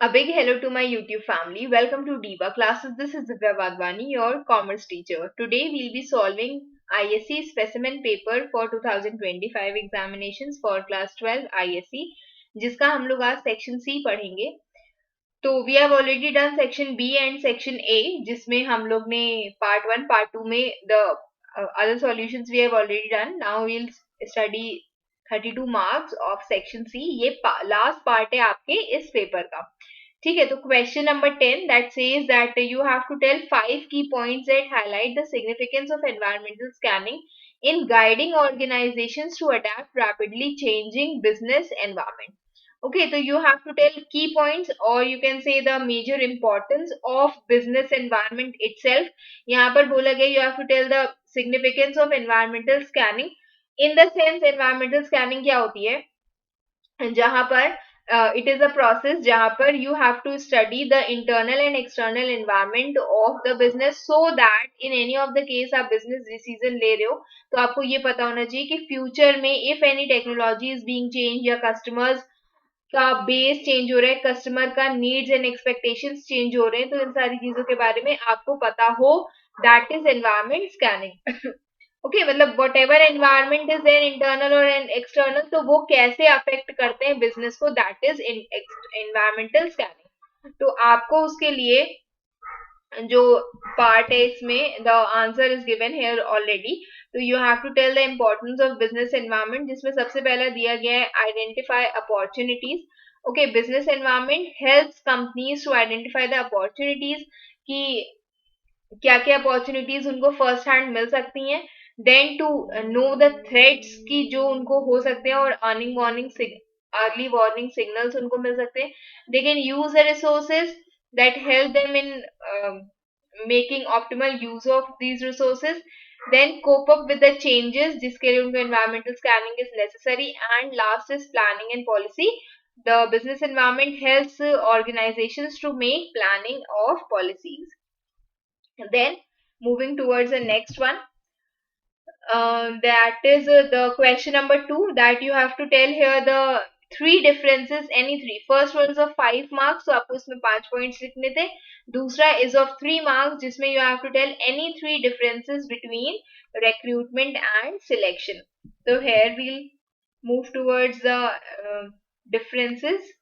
A big hello to my YouTube family. Welcome to DIWA classes. This is Divya Wadhwani, your commerce teacher. Today we'll be solving ISC specimen paper for 2025 examinations for class 12 ISC, जिसका हम लोग आज section C पढ़ेंगे. तो we have already done section B and section A, जिसमें हम लोग ने part 1, part 2 में the other solutions we have already done. Now we'll study 32 marks of section C. ये last part है आपके इस paper का. ठीक है, तो question number 10 that says that you have to tell 5 की points that highlight the significance of environmental scanning in guiding organisations to adapt rapidly changing business environment. Okay, so you have to tell key points or you can say the major importance of business environment itself. यहाँ पर बोला गया you have to tell the significance of environmental scanning. In the sense environmental scanning क्या होती है, जहां पर it is a process जहां पर you have to study the internal and external environment of the business so that in any of the case आप business decision ले रहे हो तो आपको ये पता होना चाहिए कि future में if any technology is being changed या customers का बेस चेंज हो रहा है, कस्टमर का नीड्स एंड एक्सपेक्टेशंस चेंज हो रहे हैं, तो इन सारी चीजों के बारे में आपको पता हो. That is environment scanning. Okay, मतलब whatever environment is there internal और एक्सटर्नल, तो वो कैसे अफेक्ट करते हैं बिजनेस को, दैट इज एनवायरमेंटल स्कैनिंग. तो आपको उसके लिए जो पार्ट है इसमें the answer is given here already. तो you have to tell the importance of business environment, जिसमें सबसे पहला दिया गया है identify opportunities. Okay, business environment helps companies to identify the opportunities कि क्या क्या अपॉर्चुनिटीज उनको फर्स्ट हैंड मिल सकती हैं. Then to know the threats की जो उनको हो सकते हैं और अर्ली वार्निंग सिग्नल्स उनको मिल सकते हैं. They can use the resources that help them in making optimal use of these resources. Then cope up with the changes जिसके लिए उनको environmental scanning is necessary. And last is planning and policy. The business environment helps organizations to make planning of policies. Then moving towards the next one, that is the question number 2 that you have to tell here the three differences, any three. First one is of 5 marks, so आपको इसमें 5 points लिखने थे. दूसरा is of 3 marks, जिसमें you have to tell any three differences between recruitment and selection. So here we'll move towards the differences.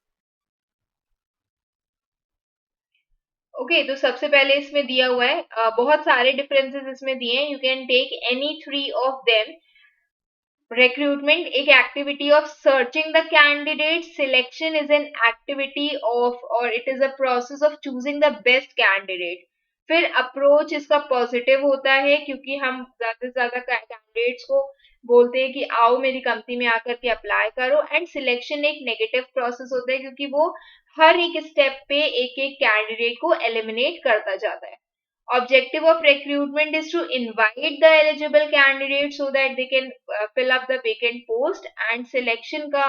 Okay, तो सबसे पहले इसमें दिया हुआ है बहुत सारे डिफरेंसेस इसमें दिए हैं. You can take any three of them. Recruitment एक activity of searching the candidates. Selection is an activity of or it is a process of choosing the best candidate. फिर approach इसका positive होता है क्योंकि हम ज्यादा से ज्यादा कैंडिडेट्स को बोलते हैं कि आओ मेरी कंपनी में आकर के अप्लाई करो. एंड सिलेक्शन एक नेगेटिव प्रोसेस होता है क्योंकि वो हर एक स्टेप पे एक एक कैंडिडेट को एलिमिनेट करता जाता है. Objective of recruitment is to invite the eligible candidates so that they can fill up the vacant post. And selection का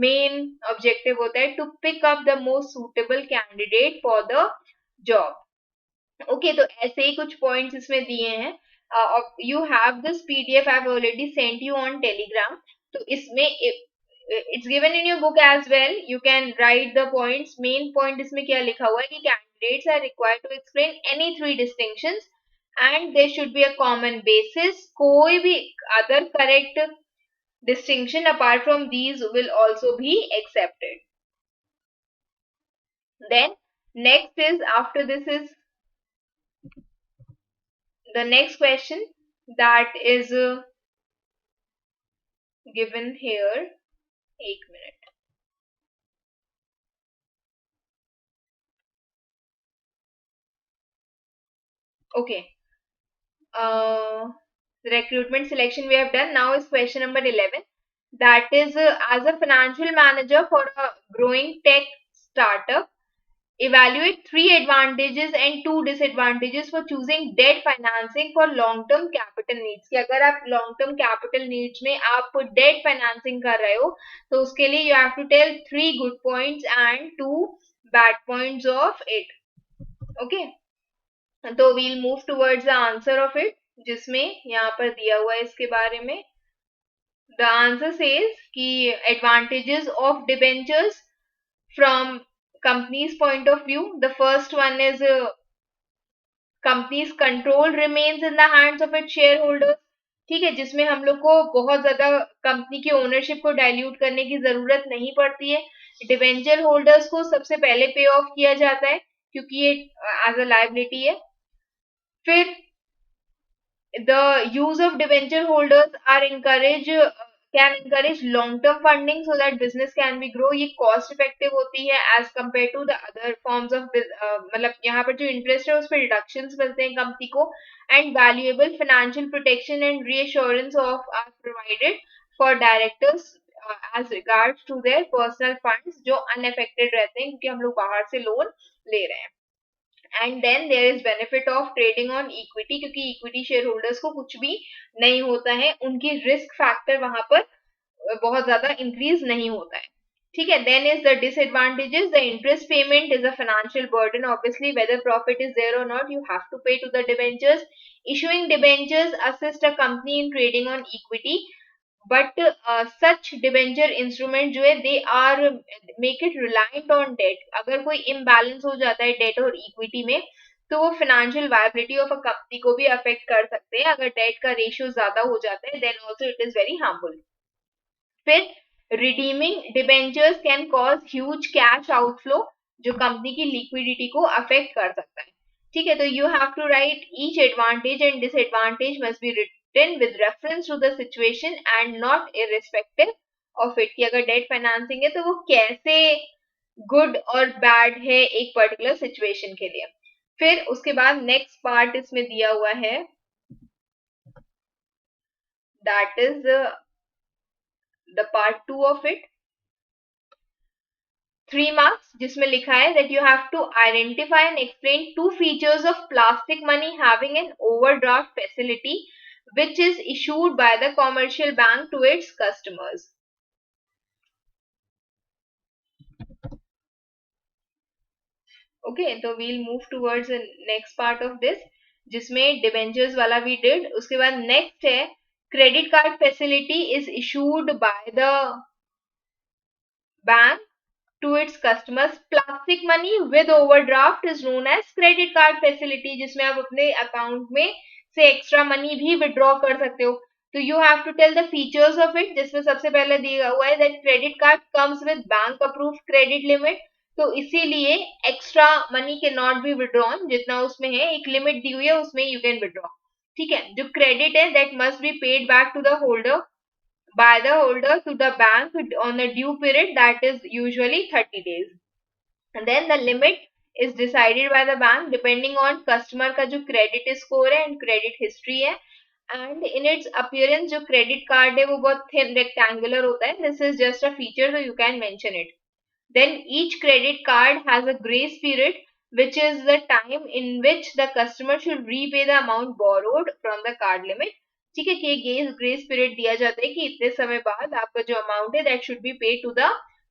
main objective होता है to pick up the most suitable candidate for the job. Okay, तो ऐसे ही कुछ points इसमें दिए हैं. You have this PDF I've already sent you on Telegram. तो इसमें it's given in your book as well. You can write the points. Main point इसमें क्या लिखा हुआ है कि candidates are required to explain any three distinctions and there should be a common basis. कोई भी other correct distinction apart from these will also be accepted. Then next is, after this is the next question that is given here. एक minute. Okay. Recruitment selection we have done. Now is question number 11. That is, as a financial manager for a growing tech startup, evaluate 3 advantages and 2 disadvantages for choosing debt financing for long term capital needs. कि अगर आप long term capital needs में आप debt financing कर रहे हो तो उसके लिए you have to tell 3 good points and 2 bad points of it. Okay, तो we'll move towards the answer of it, जिसमें यहाँ पर दिया हुआ है इसके बारे में. The answer says कि advantages of debentures from company's point of view. The first one is company's control remains in the hands of its shareholders. ठीक है, जिसमें हम लोग को बहुत ज्यादा कंपनी की ओनरशिप को डाइल्यूट करने की जरूरत नहीं पड़ती है. डिवेंचर होल्डर्स को सबसे पहले पे ऑफ किया जाता है क्योंकि ये एज अ लायबिलिटी है. फिर the use of debenture holders are encourage can encourage long term funding so that business can be grow. ये cost effective होती है as compared to the other forms of मतलब यहाँ पर जो interest है उस पर deductions मिलते हैं company को. And valuable financial protection and reassurance of are provided for directors as regards to their personal funds जो unaffected रहते हैं क्योंकि हम लोग बाहर से लोन ले रहे हैं. And then there is benefit of trading on equity क्योंकि इक्विटी शेयर होल्डर्स को कुछ भी नहीं होता है, उनकी रिस्क फैक्टर वहां पर बहुत ज्यादा इंक्रीज नहीं होता है. ठीक है. Then is the disadvantages. The interest payment is a financial burden. Obviously whether profit is there और not, you have to pay to the debentures. Issuing debentures assist a company in trading on equity, but such debenture instrument जो है they are make it reliant on debt. अगर कोई imbalance हो जाता है date और equity में तो वो financial viability of a company को भी अफेक्ट कर सकते हैं. अगर डेट का रेशियो ज्यादा हो जाता है then also it is very harmful. फिर redeeming debentures can cause huge cash outflow जो कंपनी की लिक्विडिटी को अफेक्ट कर सकता है. ठीक है. तो you have to write each advantage and disadvantage must be written with reference to the situation and not irrespective of it कि अगर डेट फाइनेंसिंग है तो वो कैसे गुड और बैड है एक पर्टिकुलर सिचुएशन के लिए. फिर उसके बाद नेक्स्ट पार्ट इसमें दिया हुआ है that is the part 2 of it, 3 marks, जिसमें लिखा है that you have to identify and explain 2 features of plastic money having an overdraft facility which is issued by the commercial bank to its customers. Okay, so we'll move towards the next part of this, जिसमें debentures वाला we did. उसके बाद next है credit card facility is issued by the bank to its customers. Plastic money with overdraft is known as credit card facility, जिसमें आप अपने account में से एक्स्ट्रा मनी भी विड्रॉ कर सकते हो. तो you have to tell the features of it, जिसमें सबसे पहले दिया हुआ है that credit card comes with bank approved credit limit. तो इसीलिए extra money can not be withdrawn, जितना उसमें है एक लिमिट दी हुई है उसमें यू कैन विड्रॉ. ठीक है. जो क्रेडिट है that must be paid back to the holder by the holder to the bank on a due period that is usually 30 days. And then the limit is decided by the bank depending on customer का जो credit score है and credit history है. And in its appearance जो credit card है वो बहुत thin rectangular होता है. This is just a feature so you can mention it. Then each credit card has a grace period which is the time in which the customer should repay the amount borrowed from the card limit. ठीक है. कि grace period दिया जाता है कि इतने समय बाद आपका जो अमाउंट है that should be pay to the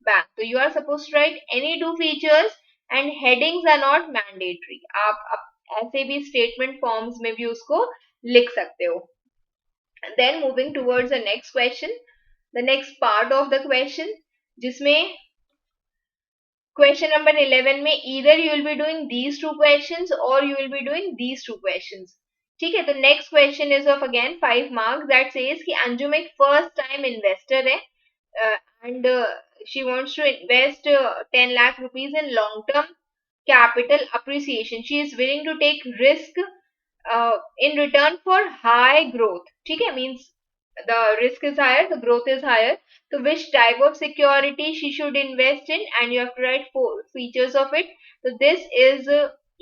bank. तो you are suppose to write any 2 features and headings are not mandatory. आप ऐसे भी स्टेटमेंट फॉर्म्स में भी उसको लिख सकते हो. Then moving towards the next question, the next part of the question, जिसमें क्वेश्चन नंबर 11 में either you will be doing these 2 questions or you will be doing these 2 questions. ठीक है. तो next question is of again 5 marks that says कि अंजुम एक first time investor है and she wants to invest 10 lakh rupees in long term capital appreciation. She is willing to take risk in return for high growth. ठीक है. means the risk is higher, the growth is higher. So which type of security she should invest in, and you have to write 4 features of it. So this is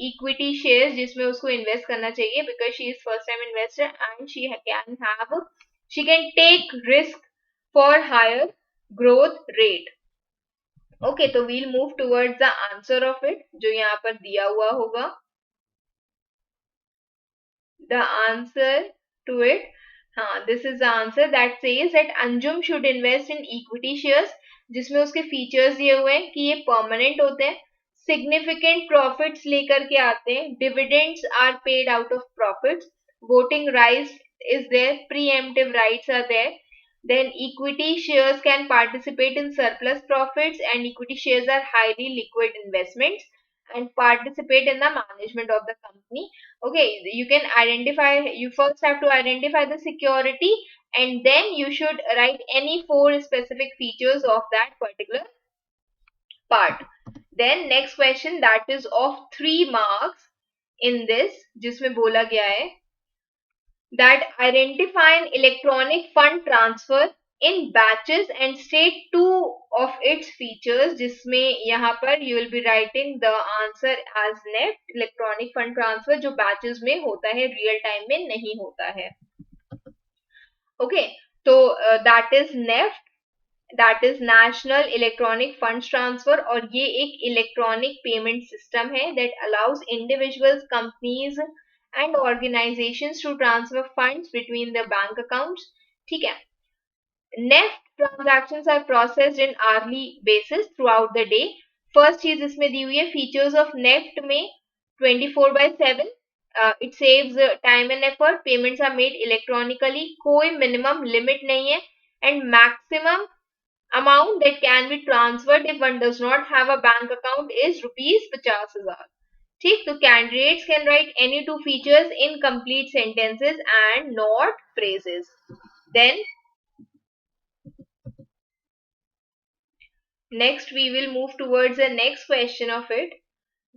equity shares जिसमें उसको invest करना चाहिए because she is first time investor and she can take risk for higher growth rate. Okay, तो we'll move towards the answer of it जो यहाँ पर दिया हुआ होगा. The answer to it, this is the answer that says that Anjum should invest in equity shares जिसमें उसके features दिए हुए हैं कि ये permanent होते हैं, significant profits लेकर के आते हैं, dividends are paid out of profits, voting rights is there, preemptive rights are there, Then equity shares can participate in surplus profits, and equity shares are highly liquid investments and participate in the management of the company. Okay, you can identify, you first have to identify the security, and then you should write any four specific features of that particular part. Then next question, that is of 3 marks in this, जिसमें बोला गया है that identify an electronic fund transfer in batches and state two of its features, जिसमें यहाँ पर you will be writing the answer as NEFT, electronic fund transfer, जो batches में होता है, real time में नहीं होता है. Okay, so that is NEFT, that is National Electronic Funds Transfer, और ये एक electronic payment system है that allows individuals, companies and organizations to transfer funds between the bank accounts. ठीक है. NEFT transactions are processed in hourly basis throughout the day. First चीज इसमें दी हुई है फीचर्स ऑफ नेफ्ट में 24/7. It saves time and effort. Payments are made electronically. कोई minimum limit नहीं है, and maximum amount that can be transferred if one does not have a bank account is rupees 50,000. ठीक, तो candidates can write any two features in complete sentences and not phrases. Then next we will move towards the next question of it,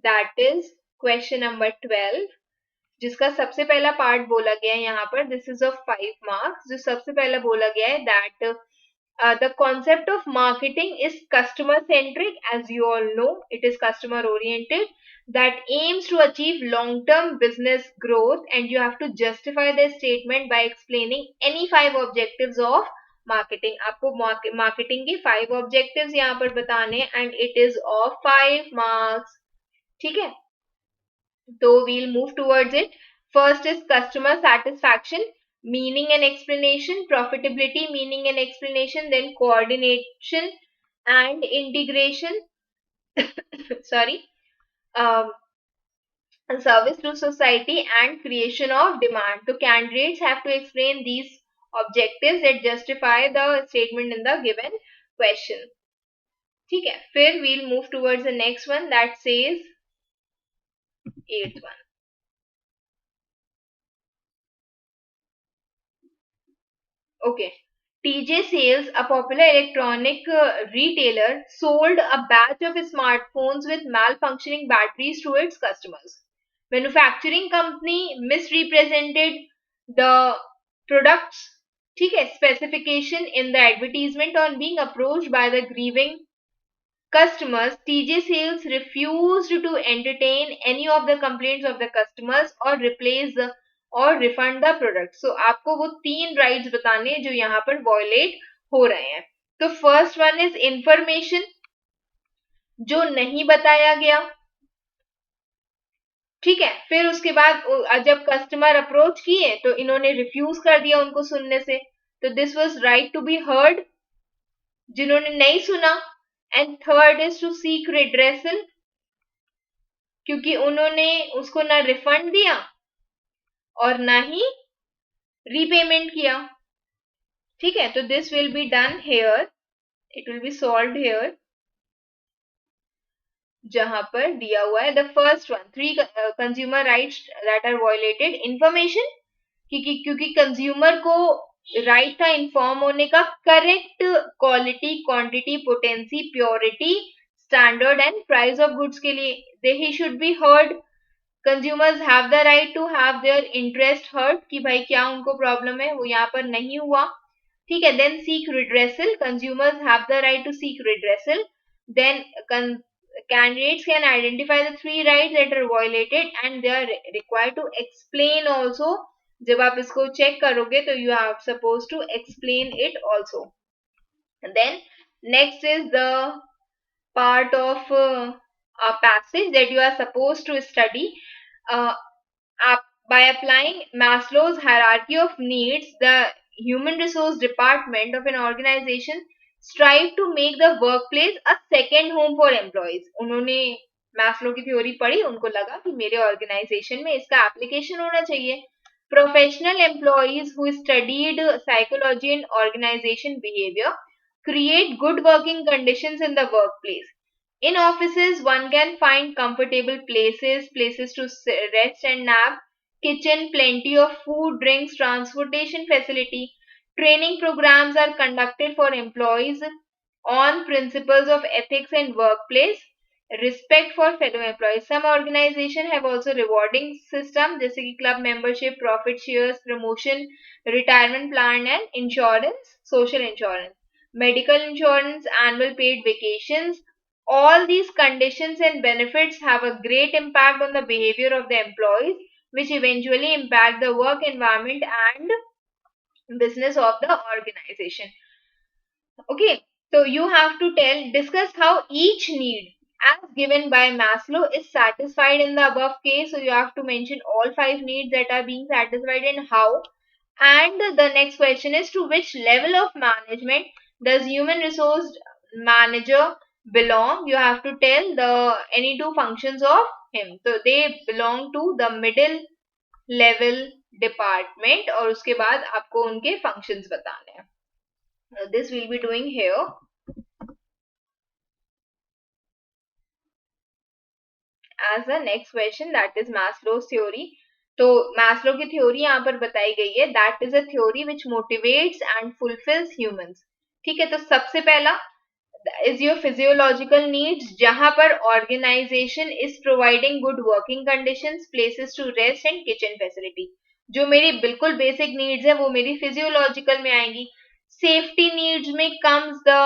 that is question number 12, जिसका सबसे पहला part बोला गया है यहाँ पर, दिस इज ऑफ 5 marks. जो सबसे पहला बोला गया है that the concept of marketing is customer centric. As you all know, it is customer oriented, that aims to achieve long term business growth, and you have to justify the statement by explaining any 5 objectives of marketing. आपको marketing के 5 objectives यहाँ पर बताने, and it is of 5 marks. ठीक है, तो we'll move towards it. First is customer satisfaction, meaning and explanation, profitability, meaning and explanation, then coordination and integration, sorry, um, service to society and creation of demand. So candidates have to explain these objectives that justify the statement in the given question. ठीक है, फिर we'll move towards the next one, that says 8th one. Okay. TJ Sales, a popular electronic retailer, sold a batch of smartphones with malfunctioning batteries to its customers. Manufacturing company misrepresented the products, ठीक है, specification in the advertisement. On being approached by the grieving customers, TJ Sales refused to entertain any of the complaints of the customers or replace और refund the product. सो आपको वो 3 rights बताने जो यहाँ पर violet हो रहे हैं. तो फर्स्ट वन इज इंफॉर्मेशन, जो नहीं बताया गया. ठीक है, फिर उसके बाद जब कस्टमर अप्रोच किए तो इन्होंने रिफ्यूज कर दिया उनको सुनने से. तो this was right to be heard, जिन्होंने नहीं सुना. And third is to seek redressal, क्योंकि उन्होंने उसको ना रिफंड दिया और ना ही रीपेमेंट किया. ठीक है, तो this will be done here, it will be solved here, जहां पर दिया हुआ है the first one, 3 consumer rights that are violated. Information, क्योंकि कंज्यूमर को राइट था इन्फॉर्म होने का, correct quality, quantity, potency, purity, standard and price of goods के लिए they he should be heard. Consumers have the right to have their interest heard, कि भाई क्या उनको प्रॉब्लम है, वो यहाँ पर नहीं हुआ. ठीक है, then seek redressal, consumers have the right to seek redressal. Then candidates can identify the 3 rights that are violated and they are required to explain also. जब आप इसको चेक करोगे तो you are supposed to explain it also. And then next is the part of a passage that you are supposed to study. By applying Maslow's hierarchy of needs, the human resource department of an organization strive to make the workplace a second home for employees. उन्होंने Maslow की theory पढ़ी, उनको लगा कि मेरे organisation में इसका application होना चाहिए. Professional employees who studied psychology and organization behavior create good working conditions in the workplace. In offices, one can find comfortable places to rest and nap, kitchen, plenty of food, drinks, transportation facility. Training programs are conducted for employees on principles of ethics and workplace, respect for fellow employees. Some organizations have also rewarding system जैसे कि club membership, profit shares, promotion, retirement plan and insurance, social insurance, medical insurance, annual paid vacations. All these conditions and benefits have a great impact on the behavior of the employees, which eventually impact the work environment and business of the organization. Okay, so you have to discuss how each need as given by Maslow is satisfied in the above case. So you have to mention all five needs that are being satisfied and how. And the next question is, to which level of management does human resource manager belong? You have to tell the any two functions of him. So they belong to the middle level department और उसके बाद आपको उनके functions बताने हैं. This we'll be doing here. As the next question, that is Maslow's theory. तो Maslow की theory यहाँ पर बताई गई है. That is a theory which motivates and fulfils humans. ठीक है, तो सबसे पहला is your physiological needs, जहां पर organization is providing good working conditions, places to rest and kitchen facility. जो मेरी बिल्कुल basic needs है वो मेरी physiological में आएंगी. Safety needs में comes the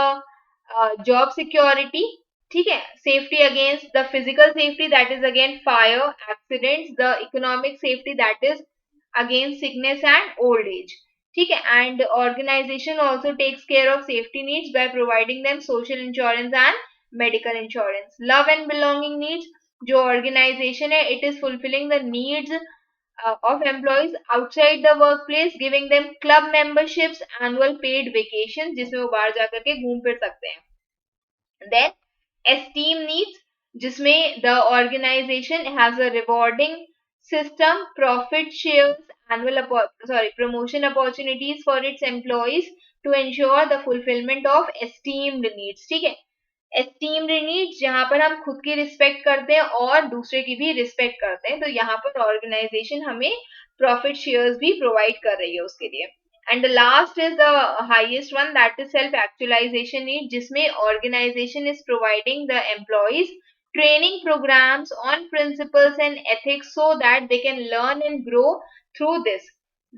job security. ठीक है, safety against the physical safety, that is against fire, accidents. The economic safety, that is against sickness and old age. ठीक है, and organization also takes care of safety needs by providing them social insurance and medical insurance. Love and belonging needs, जो organization है, it is fulfilling the needs of employees outside the workplace, giving them club memberships, annual paid vacations जिसमें वो बाहर जाकर के घूम फिर सकते हैं. Then esteem needs, जिसमें the organization has a rewarding system, profit shares, promotion opportunities for its employees to ensure the fulfillment of esteemed needs. ठीक है, esteemed needs जहां पर हम खुद की रिस्पेक्ट करते हैं और दूसरे की भी रिस्पेक्ट करते हैं, तो यहाँ पर ऑर्गेनाइजेशन हमें प्रॉफिट शेयर्स भी प्रोवाइड कर रही है उसके लिए. And the last is the highest one, that is self actualization need, जिसमें organization is providing the employees training programs on principles and ethics so that they can learn and grow through this.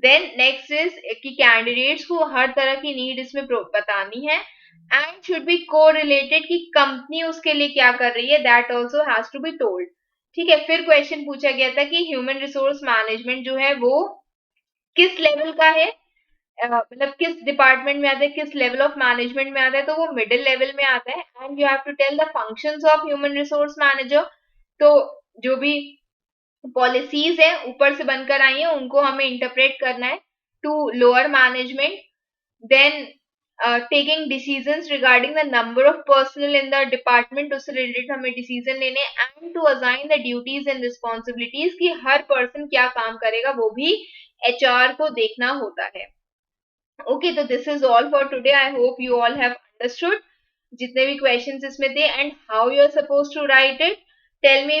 Then next is कि candidates को हर तरह की need इसमें बतानी है and should be correlated कि company उसके लिए क्या कर रही है, that also has to be told. ठीक है, फिर क्वेश्चन पूछा गया था कि ह्यूमन रिसोर्स मैनेजमेंट जो है वो किस लेवल का है, मतलब किस डिपार्टमेंट में आता है, किस लेवल ऑफ मैनेजमेंट में आता है, तो वो मिडिल लेवल में आता है. And you have to tell the functions of human resource manager. तो जो भी पॉलिसीज है ऊपर से बनकर आई है उनको हमें इंटरप्रेट करना है to lower management. Then taking decisions regarding the number of personal in the department, उससे रिलेटेड हमें डिसीजन लेने. And to assign the duties and responsibilities कि हर पर्सन क्या काम करेगा वो भी एचआर को देखना होता है. Okay, so this is all for today. I hope you all have understood जितने भी questions इसमें थे and how you are supposed to write it. Tell me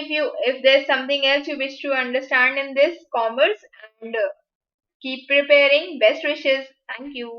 if there's something else you wish to understand in this commerce, and keep preparing. Best wishes. Thank you.